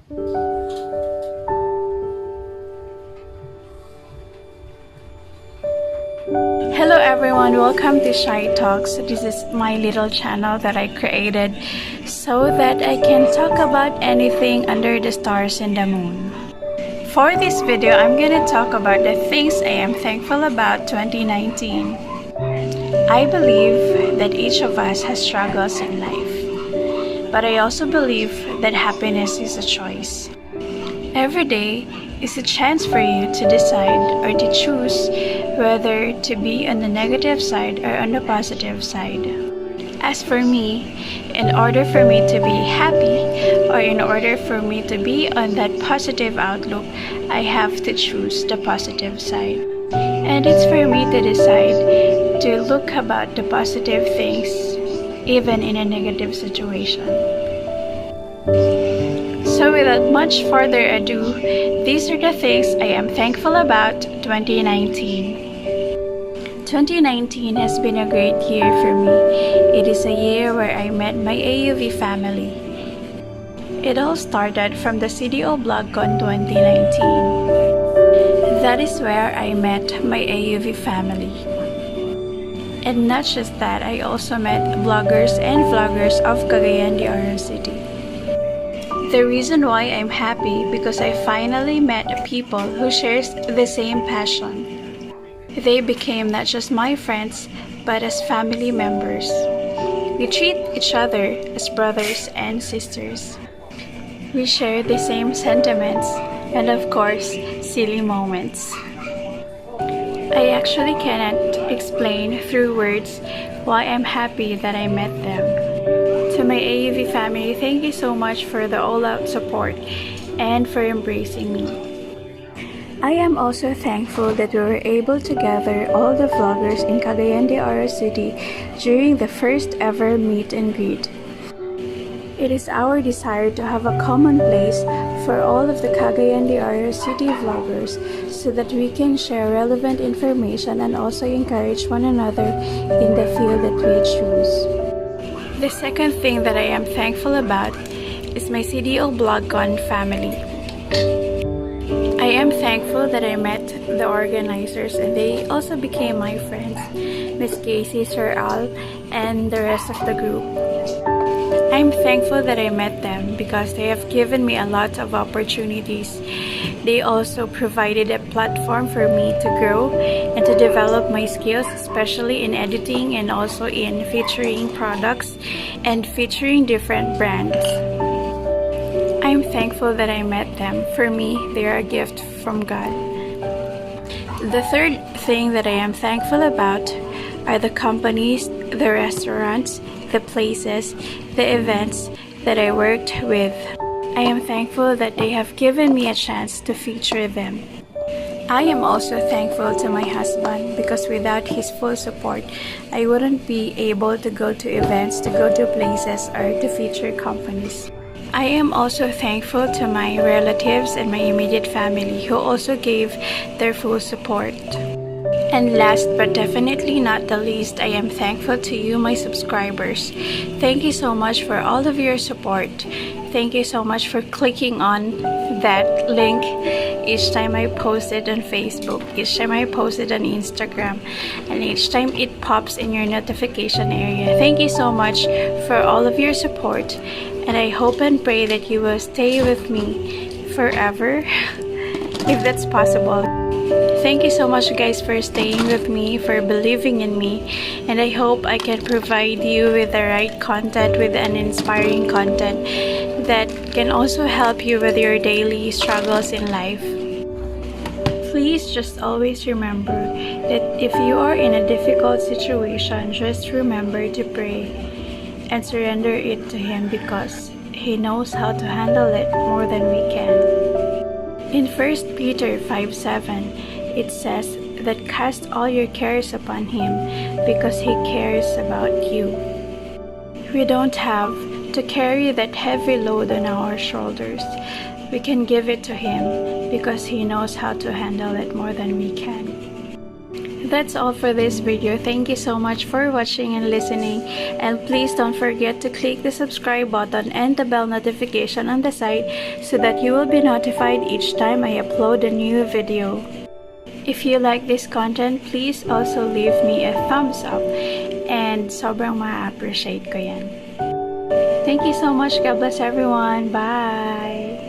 Hello everyone, welcome to Shy Talks. This is my little channel that I created so that I can talk about anything under the stars and the moon. For this video, I'm gonna talk about the things I am thankful about 2019. I believe that each of us has struggles in life, but I also believe that happiness is a choice. Every day is a chance for you to decide or to choose whether to be on the negative side or on the positive side. As for me, in order for me to be happy or in order for me to be on that positive outlook, I have to choose the positive side. And it's for me to decide to look about the positive things even in a negative situation. So without much further ado, these are the things I am thankful about 2019. 2019 has been a great year for me. It is a year where I met my AUV family. It all started from the CDO BlogCon 2019. That is where I met my AUV family. And not just that, I also met bloggers and vloggers of Cagayan de Oro City. The reason why I'm happy because I finally met people who shares the same passion. They became not just my friends, but as family members. We treat each other as brothers and sisters. We share the same sentiments and of course, silly moments. I actually cannot explain through words why I'm happy that I met them. To my AUV family, thank you so much for the all-out support and for embracing me. I am also thankful that we were able to gather all the vloggers in Cagayan de Oro City during the first ever meet and greet. It is our desire to have a common place for all of the Cagayan de Oro City vloggers so that we can share relevant information and also encourage one another in the field that we choose. The second thing that I am thankful about is my CDO BlogCon family. I am thankful that I met the organizers and they also became my friends, Miss Casey, Sir Al, and the rest of the group. I'm thankful that I met them because they have given me a lot of opportunities. They also provided a platform for me to grow and to develop my skills, especially in editing and also in featuring products and featuring different brands. I'm thankful that I met them. For me, they are a gift from God. The third thing that I am thankful about are the companies, the restaurants, the places, the events that I worked with. I am thankful that they have given me a chance to feature them. I am also thankful to my husband because without his full support, I wouldn't be able to go to events, to go to places, or to feature companies. I am also thankful to my relatives and my immediate family who also gave their full support. And last but definitely not the least, I am thankful to you, my subscribers. Thank you so much for all of your support. Thank you so much for clicking on that link each time I post it on Facebook, each time I post it on Instagram, and each time it pops in your notification area. Thank you so much for all of your support, and I hope and pray that you will stay with me forever, if that's possible. Thank you so much guys for staying with me, for believing in me, and I hope I can provide you with the right content, with an inspiring content that can also help you with your daily struggles in life. Please just always remember that if you are in a difficult situation, just remember to pray and surrender it to Him because He knows how to handle it more than we can. In 1 Peter 5:7, it says that cast all your cares upon Him because He cares about you. We don't have to carry that heavy load on our shoulders. We can give it to Him because He knows how to handle it more than we can. That's all for this video. Thank you so much for watching and listening, and please don't forget to click the subscribe button and the bell notification on the side so that you will be notified each time I upload a new video. If you like this content, please also leave me a thumbs up, and sobrang ma-appreciate ko yan. Thank you so much. God bless everyone. Bye!